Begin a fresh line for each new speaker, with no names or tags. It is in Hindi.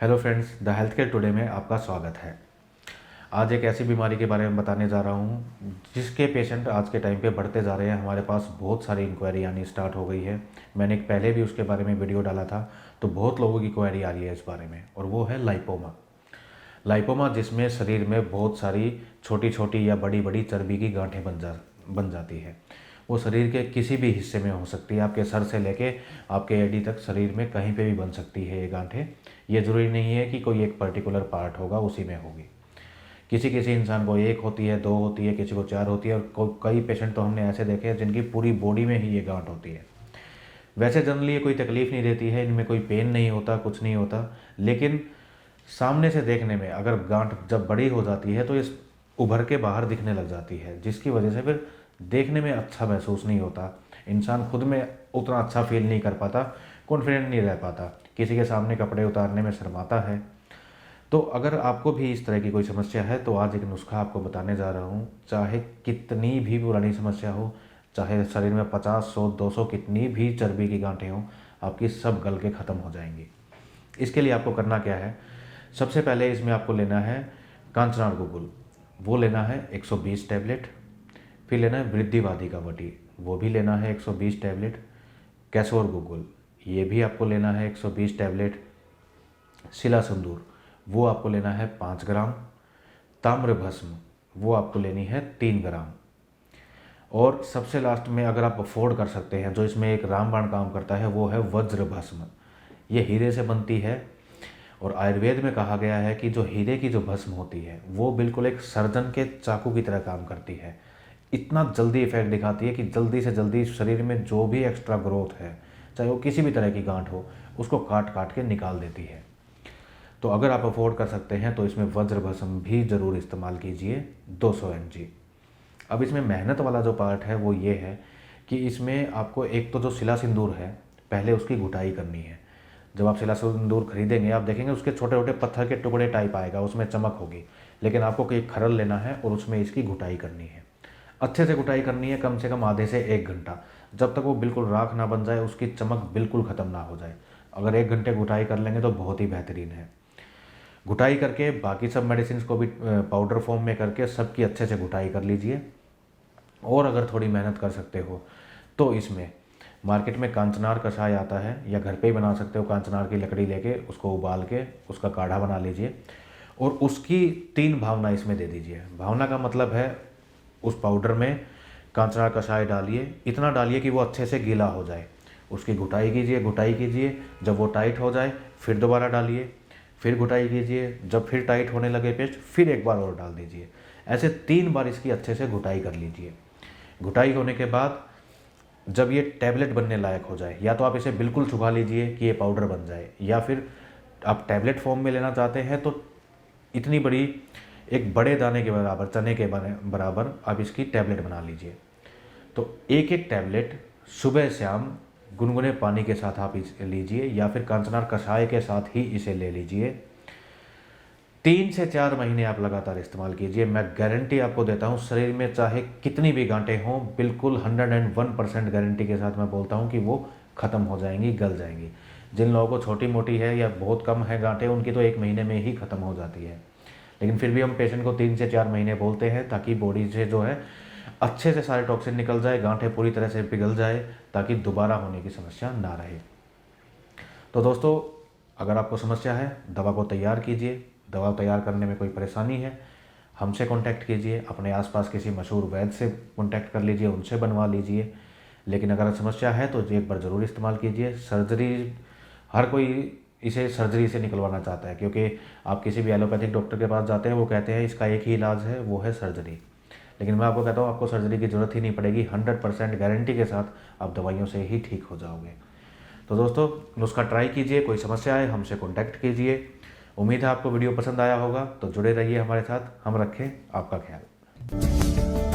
Hello friends, the health care today में आपका स्वागत है। आज एक ऐसी बीमारी के बारे में बताने जा रहा हूँ जिसके पेशेंट आज के टाइम पे बढ़ते जा रहे हैं। हमारे पास बहुत सारी इंक्वायरी आनी स्टार्ट हो गई है। मैंने एक पहले भी उसके बारे में वीडियो डाला था, तो बहुत लोगों की क्वेरी आ रही है इस बारे में, और वो है लाइपोमा। लाइपोमा जिसमें शरीर में बहुत सारी छोटी छोटी या बड़ी बड़ी चर्बी की गांठें बन जाती है। वो शरीर के किसी भी हिस्से में हो सकती है, आपके सर से लेके आपके एडी तक शरीर में कहीं पे भी बन सकती है ये गांठें। ये ज़रूरी नहीं है कि कोई एक पर्टिकुलर पार्ट होगा उसी में होगी। किसी किसी इंसान को एक होती है, दो होती है, किसी को चार होती है, और कई पेशेंट तो हमने ऐसे देखे हैं जिनकी पूरी बॉडी में ही ये गांठ होती है। वैसे जनरली ये कोई तकलीफ़ नहीं देती है, इनमें कोई पेन नहीं होता, कुछ नहीं होता, लेकिन सामने से देखने में अगर गांठ जब बड़ी हो जाती है तो ये उभर के बाहर दिखने लग जाती है, जिसकी वजह से फिर देखने में अच्छा महसूस नहीं होता। इंसान खुद में उतना अच्छा फील नहीं कर पाता, कॉन्फिडेंट नहीं रह पाता, किसी के सामने कपड़े उतारने में शर्माता है। तो अगर आपको भी इस तरह की कोई समस्या है तो आज एक नुस्खा आपको बताने जा रहा हूँ। चाहे कितनी भी पुरानी समस्या हो, चाहे शरीर में 50, 100, 200 कितनी भी चर्बी की गांठें हों, आपकी सब गल के ख़त्म हो जाएंगी। इसके लिए आपको करना क्या है, सबसे पहले इसमें आपको लेना है कांचनार गुगुल, वो लेना है 120 टैबलेट। फिर लेना है वृद्धिवादी का वटी, वो भी लेना है 120 टैबलेट। कैसोर गुगुल, ये भी आपको लेना है 120 टैबलेट। शिला सिंदूर, वो आपको लेना है 5 ग्राम। ताम्र भस्म, वो आपको लेनी है 3 ग्राम। और सबसे लास्ट में अगर आप अफोर्ड कर सकते हैं, जो इसमें एक रामबाण काम करता है, वो है वज्र भस्म। ये हीरे से बनती है, और आयुर्वेद में कहा गया है कि जो हीरे की जो भस्म होती है वो बिल्कुल एक सर्जन के चाकू की तरह काम करती है। इतना जल्दी इफेक्ट दिखाती है कि जल्दी से जल्दी शरीर में जो भी एक्स्ट्रा ग्रोथ है, चाहे वो किसी भी तरह की गांठ हो, उसको काट काट के निकाल देती है। तो अगर आप अफोर्ड कर सकते हैं तो इसमें वज्र भस्म भी ज़रूर इस्तेमाल कीजिए, 200 mg। अब इसमें मेहनत वाला जो पार्ट है वो ये है कि इसमें आपको एक तो जो शिला सिंदूर है, पहले उसकी घुटाई करनी है। जब आप शिला सिंदूर खरीदेंगे, आप देखेंगे उसके छोटे छोटे पत्थर के टुकड़े टाइप आएगा, उसमें चमक होगी, लेकिन आपको एक खरल लेना है और उसमें इसकी घुटाई करनी है। अच्छे से घुटाई करनी है, कम से कम आधे से 1 घंटा, जब तक वो बिल्कुल राख ना बन जाए, उसकी चमक बिल्कुल ख़त्म ना हो जाए। अगर 1 घंटे घुटाई कर लेंगे तो बहुत ही बेहतरीन है। घुटाई करके बाकी सब मेडिसिन को भी पाउडर फॉर्म में करके सबकी अच्छे से घुटाई कर लीजिए। और अगर थोड़ी मेहनत कर सकते हो तो इसमें मार्केट में कांचनार कषाय आता है, या घर पे ही बना सकते हो। कांचनार की लकड़ी लेके उसको उबाल के उसका काढ़ा बना लीजिए, और उसकी 3 भावना इसमें दे दीजिए। भावना का मतलब है उस पाउडर में कांचनार कषाय डालिए, इतना डालिए कि वो अच्छे से गीला हो जाए। उसकी घुटाई कीजिए, घुटाई कीजिए, जब वो टाइट हो जाए फिर दोबारा डालिए, फिर घुटाई कीजिए, जब फिर टाइट होने लगे पेस्ट फिर एक बार और डाल दीजिए। ऐसे 3 बार इसकी अच्छे से घुटाई कर लीजिए। घुटाई होने के बाद जब ये टैबलेट बनने लायक हो जाए, या तो आप इसे बिल्कुल सुखा लीजिए कि ये पाउडर बन जाए, या फिर आप टैबलेट फॉर्म में लेना चाहते हैं तो इतनी बड़ी, एक बड़े दाने के बराबर, चने के बराबर आप इसकी टैबलेट बना लीजिए। तो एक एक टैबलेट सुबह शाम गुनगुने पानी के साथ आप इसे लीजिए, या फिर कांचनार कषाय के साथ ही इसे ले लीजिए। 3 से 4 महीने आप लगातार इस्तेमाल कीजिए। मैं गारंटी आपको देता हूँ, शरीर में चाहे कितनी भी गांठें हों, बिल्कुल 101% गारंटी के साथ मैं बोलता हूँ कि वो ख़त्म हो जाएंगी, गल जाएंगी। जिन लोगों को छोटी मोटी है या बहुत कम है गांठें, उनकी तो 1 महीने में ही ख़त्म हो जाती है, लेकिन फिर भी हम पेशेंट को 3 से 4 महीने बोलते हैं, ताकि बॉडी से जो है अच्छे से सारे टॉक्सिन निकल जाए, गांठें पूरी तरह से पिघल जाए, ताकि दोबारा होने की समस्या ना रहे। तो दोस्तों, अगर आपको समस्या है, दवा को तैयार कीजिए। दवा तैयार करने में कोई परेशानी है, हमसे कांटेक्ट कीजिए, अपने आसपास किसी मशहूर वैद्य से कांटेक्ट कर लीजिए, उनसे बनवा लीजिए। लेकिन अगर समस्या है तो एक बार ज़रूर इस्तेमाल कीजिए। सर्जरी, हर कोई इसे सर्जरी से निकलवाना चाहता है, क्योंकि आप किसी भी एलोपैथिक डॉक्टर के पास जाते हैं, वो कहते हैं इसका एक ही इलाज है, वो है सर्जरी। लेकिन मैं आपको कहता हूँ, आपको सर्जरी की ज़रूरत ही नहीं पड़ेगी। 100% गारंटी के साथ आप दवाइयों से ही ठीक हो जाओगे। तो दोस्तों, नुस्खा ट्राई कीजिए, कोई समस्या है हमसे कांटेक्ट कीजिए। उम्मीद है आपको वीडियो पसंद आया होगा, तो जुड़े रहिए हमारे साथ। हम रखें आपका ख्याल।